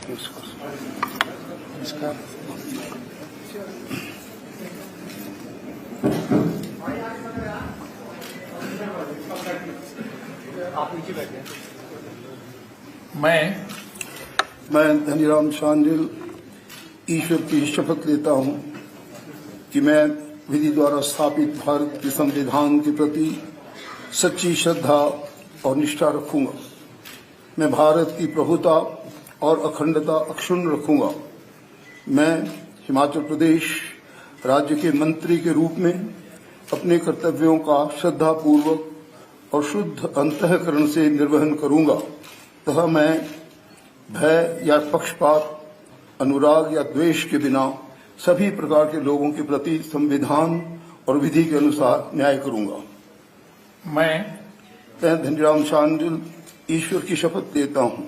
नमस्कार। मैं धनीराम शांडिल ईश्वर की शपथ लेता हूं कि मैं विधि द्वारा स्थापित भारत के संविधान के प्रति सच्ची श्रद्धा और निष्ठा रखूंगा। मैं भारत की प्रभुता और अखंडता अक्षुण्ण रखूंगा। मैं हिमाचल प्रदेश राज्य के मंत्री के रूप में अपने कर्तव्यों का श्रद्धापूर्वक और शुद्ध अंतःकरण से निर्वहन करूंगा तथा मैं भय या पक्षपात, अनुराग या द्वेष के बिना सभी प्रकार के लोगों के प्रति संविधान और विधि के अनुसार न्याय करूंगा। मैं धनीराम शांडिल ईश्वर की शपथ लेता हूं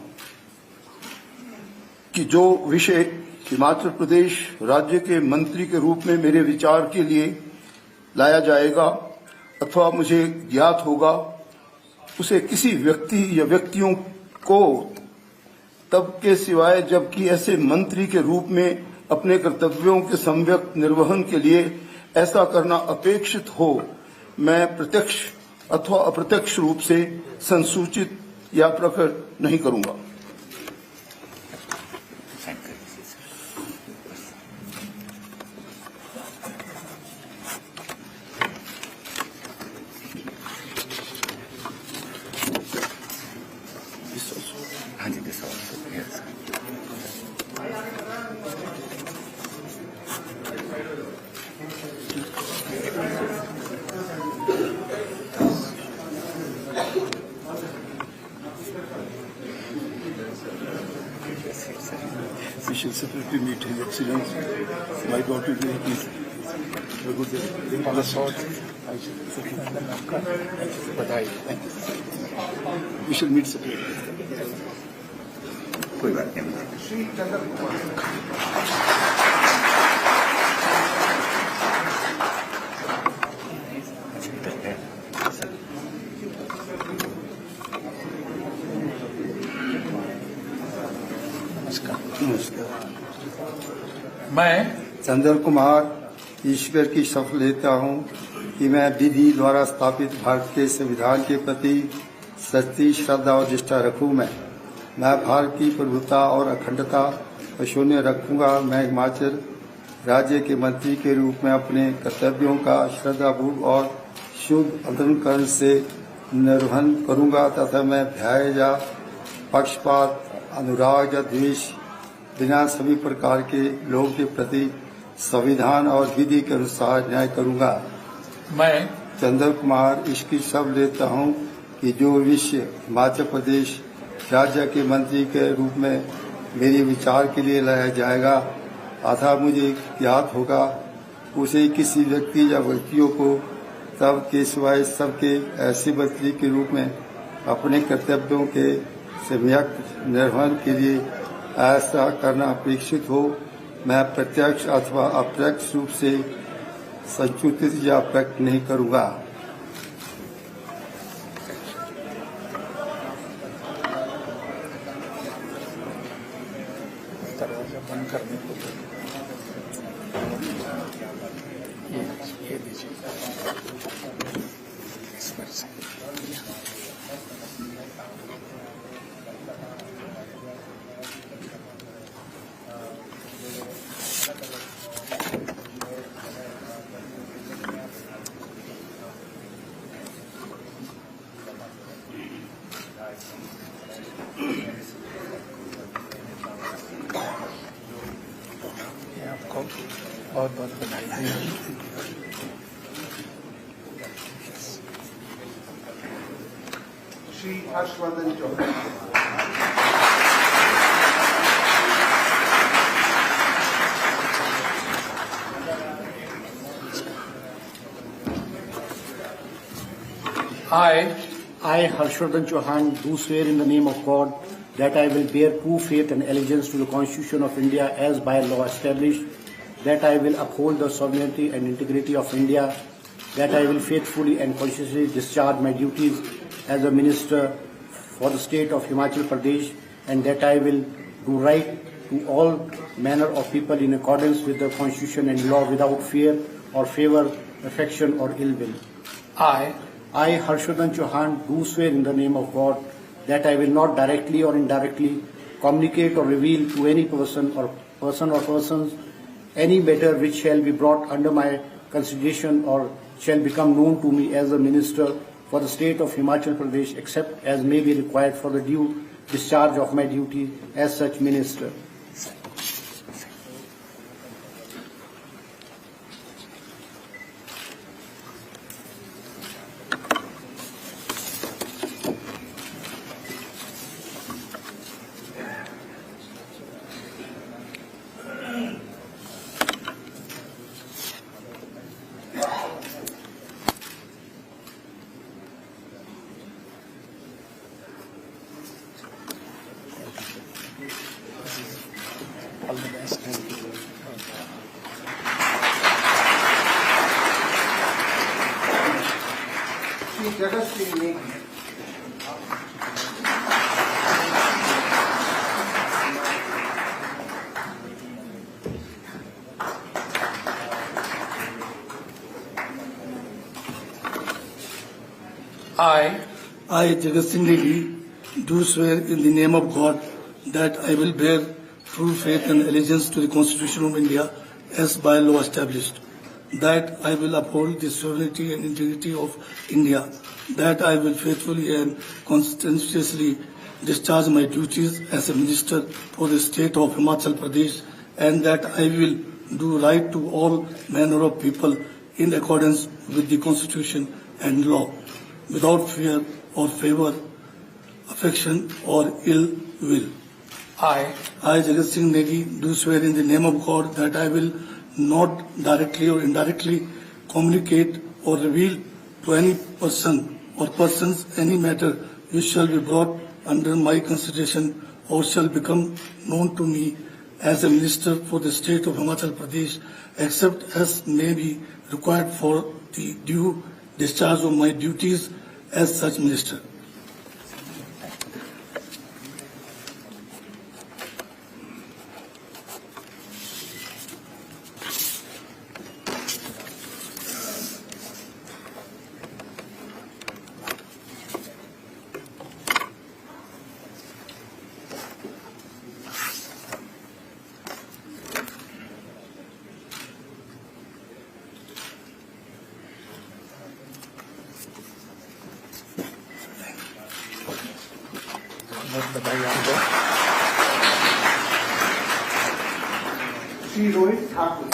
कि जो विषय हिमाचल प्रदेश राज्य के मंत्री के रूप में मेरे विचार के लिए लाया जाएगा अथवा मुझे ज्ञात होगा, उसे किसी व्यक्ति या व्यक्तियों को तब के सिवाय जबकि ऐसे मंत्री के रूप में अपने कर्तव्यों के सम्यक निर्वहन के लिए ऐसा करना अपेक्षित हो, मैं प्रत्यक्ष अथवा अप्रत्यक्ष रूप से संसूचित या प्रकट नहीं करूंगा। Official Secretary meeting, Excellency, my daughter is the sword. बधाई। We shall meet separately. कोई बात नहीं। मैं चंद्र कुमार ईश्वर की शपथ लेता हूं कि मैं विधि द्वारा स्थापित भारत के संविधान के प्रति सच्ची श्रद्धा और निष्ठा रखूं। मैं भारत की प्रभुता और अखंडता अक्षुण्ण रखूंगा। मैं हिमाचल राज्य के मंत्री के रूप में अपने कर्तव्यों का श्रद्धापूर्वक और शुद्ध अंतःकरण से निर्वहन करूंगा तथा मैं भय या पक्षपात, अनुराग या द्वेष बिना सभी प्रकार के लोगों के प्रति संविधान और विधि के अनुसार न्याय करूंगा। मैं चंद्र कुमार इसकी शपथ लेता हूं कि जो विषय हिमाचल प्रदेश राज्य के मंत्री के रूप में मेरे विचार के लिए लाया जाएगा अथवा मुझे ज्ञात होगा, उसे किसी व्यक्ति या व्यक्तियों को तब के सिवाय सबके ऐसे मंत्री के रूप में अपने कर्तव्यों के सम्यक निर्वहन के लिए ऐसा करना अपेक्षित हो, मैं प्रत्यक्ष अथवा अप्रत्यक्ष रूप से संसूचित या प्रकट नहीं करूंगा। दरवाजा बंद करने को ये दीजिए इस पर से। आपको बहुत बहुत बधाई। Shri Harshvardhan Chauhan. I, Harshvardhan Chauhan, do swear in the name of God that I will bear true faith and allegiance to the Constitution of India as by law established, that I will uphold the sovereignty and integrity of India, that I will faithfully and conscientiously discharge my duties as a Minister for the state of Himachal Pradesh, and that I will do right to all manner of people in accordance with the Constitution and law without fear or favor, affection or ill will. I, Harshvardhan Chauhan, do swear in the name of God that I will not directly or indirectly communicate or reveal to any person or persons any matter which shall be brought under my consideration or shall become known to me as a minister for the state of Himachal Pradesh, except as may be required for the due discharge of my duty as such minister. all the best. I, Jagat Singh Negi, do swear in the name of God that I will bear true faith and allegiance to the Constitution of India as by law established, that I will uphold the sovereignty and integrity of India, that I will faithfully and conscientiously discharge my duties as a minister for the state of Himachal Pradesh, and that I will do right to all manner of people in accordance with the Constitution and law, without fear or favor, affection or ill will. I, Jagat Singh Negi, do swear in the name of God that I will not directly or indirectly communicate or reveal to any person or persons any matter which shall be brought under my consideration or shall become known to me as a minister for the state of Himachal Pradesh, except as may be required for the due discharge of my duties as such minister. बहुत बधाई आपको। श्री रोहित ठाकुर।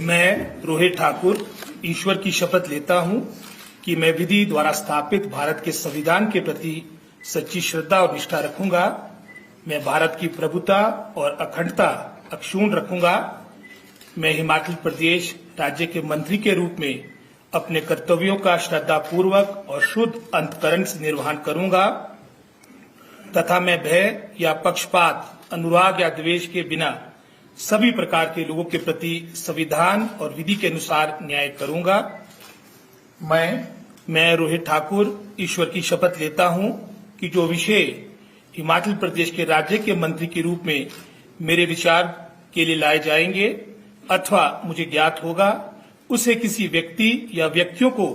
मैं रोहित ठाकुर ईश्वर की शपथ लेता हूं कि मैं विधि द्वारा स्थापित भारत के संविधान के प्रति सच्ची श्रद्धा और निष्ठा रखूंगा। मैं भारत की प्रभुता और अखंडता अक्षुण्ण रखूंगा। मैं हिमाचल प्रदेश राज्य के मंत्री के रूप में अपने कर्तव्यों का श्रद्धापूर्वक और शुद्ध अंतःकरण से निर्वहन करूंगा तथा मैं भय या पक्षपात, अनुराग या द्वेष के बिना सभी प्रकार के लोगों के प्रति संविधान और विधि के अनुसार न्याय करूंगा। मैं रोहित ठाकुर ईश्वर की शपथ लेता हूं कि जो विषय हिमाचल प्रदेश के राज्य के मंत्री के रूप में मेरे विचार के लिए लाए जाएंगे अथवा मुझे ज्ञात होगा, उसे किसी व्यक्ति या व्यक्तियों को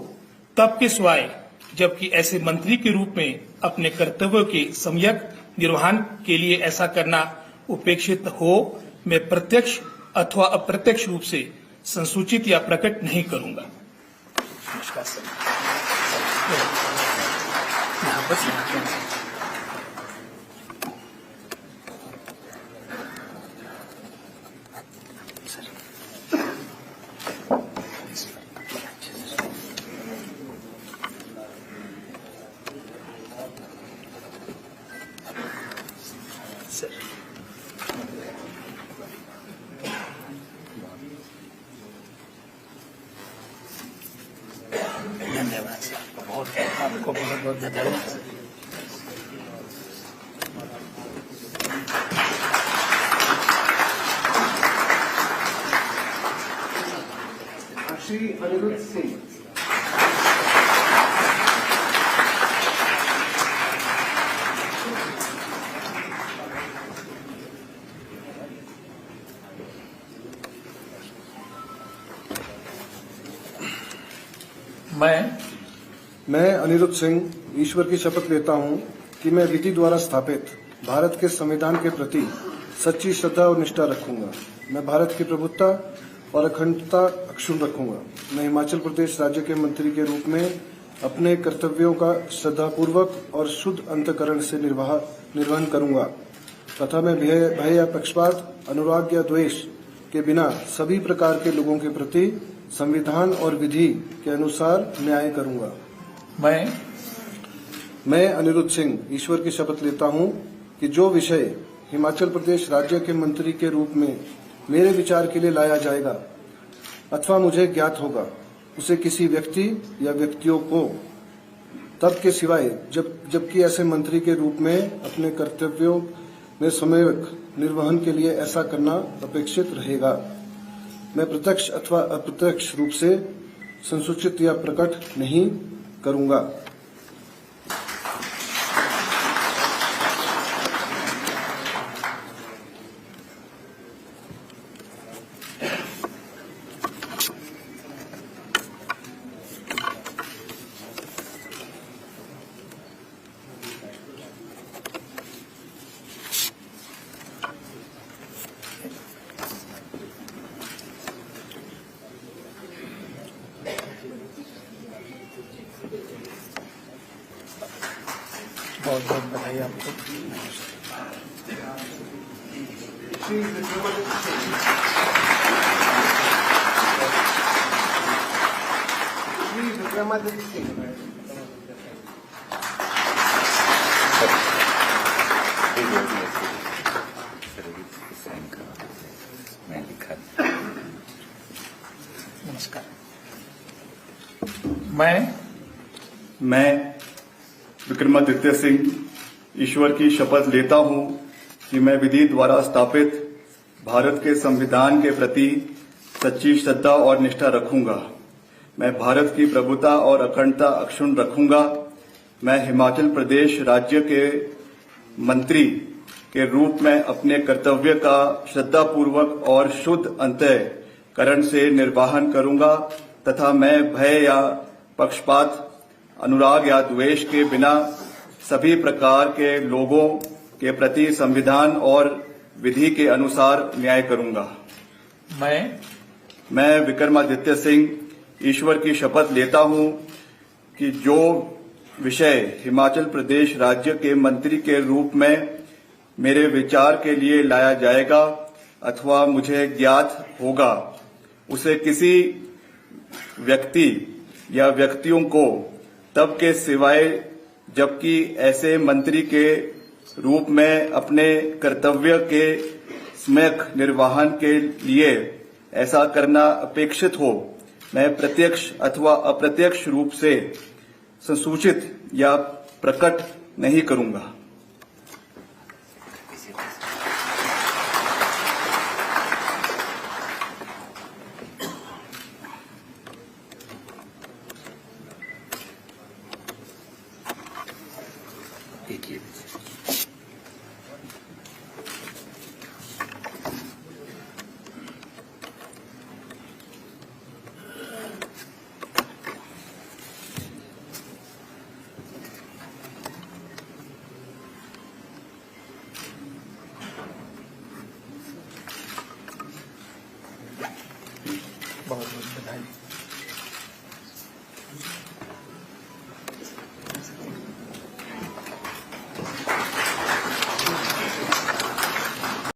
तब के सिवाय जबकि ऐसे मंत्री के रूप में अपने कर्तव्यों के सम्यक निर्वहन के लिए ऐसा करना उपेक्षित हो, मैं प्रत्यक्ष अथवा अप्रत्यक्ष रूप से संसूचित या प्रकट नहीं करूंगा। धन्यवाद सर, आपको बहुत बहुत बधाई। श्री अनिरुद्ध सिंह। मैं अनिरुद्ध सिंह ईश्वर की शपथ लेता हूं कि मैं विधि द्वारा स्थापित भारत के संविधान के प्रति सच्ची श्रद्धा और निष्ठा रखूंगा। मैं भारत की प्रभुत्ता और अखंडता अक्षुण्ण रखूंगा। मैं हिमाचल प्रदेश राज्य के मंत्री के रूप में अपने कर्तव्यों का श्रद्धापूर्वक और शुद्ध अंतःकरण से निर्वहन करूंगा तथा मैं भय या पक्षपात, अनुराग या द्वेष के बिना सभी प्रकार के लोगों के प्रति संविधान और विधि के अनुसार न्याय करूंगा। मैं अनिरुद्ध सिंह ईश्वर की शपथ लेता हूं कि जो विषय हिमाचल प्रदेश राज्य के मंत्री के रूप में मेरे विचार के लिए लाया जाएगा अथवा मुझे ज्ञात होगा, उसे किसी व्यक्ति या व्यक्तियों को तब के सिवाय जबकि ऐसे मंत्री के रूप में अपने कर्तव्यों में सम्यक निर्वहन के लिए ऐसा करना अपेक्षित रहेगा। मैं प्रत्यक्ष अथवा अप्रत्यक्ष रूप से संसूचित या प्रकट नहीं करूंगा। बहुत बहुत बधाई आपको। श्री विक्रमादित्य सिंह। श्री विक्रमादित्य सिंह। मैं लिखा। नमस्कार। मैं विक्रमादित्य सिंह ईश्वर की शपथ लेता हूं कि मैं विधि द्वारा स्थापित भारत के संविधान के प्रति सच्ची श्रद्धा और निष्ठा रखूंगा। मैं भारत की प्रभुता और अखंडता अक्षुण्ण रखूंगा। मैं हिमाचल प्रदेश राज्य के मंत्री के रूप में अपने कर्तव्य का श्रद्धापूर्वक और शुद्ध अंतःकरण से निर्वहन करूंगा तथा मैं भय या पक्षपात, अनुराग या द्वेष के बिना सभी प्रकार के लोगों के प्रति संविधान और विधि के अनुसार न्याय करूंगा। मैं विक्रमादित्य सिंह ईश्वर की शपथ लेता हूं कि जो विषय हिमाचल प्रदेश राज्य के मंत्री के रूप में मेरे विचार के लिए लाया जाएगा अथवा मुझे ज्ञात होगा, उसे किसी व्यक्ति या व्यक्तियों को तब के सिवाय जबकि ऐसे मंत्री के रूप में अपने कर्तव्य के सम्यक निर्वहन के लिए ऐसा करना अपेक्षित हो, मैं प्रत्यक्ष अथवा अप्रत्यक्ष रूप से संसूचित या प्रकट नहीं करूंगा। देखिए बहुत बहुत बधाई।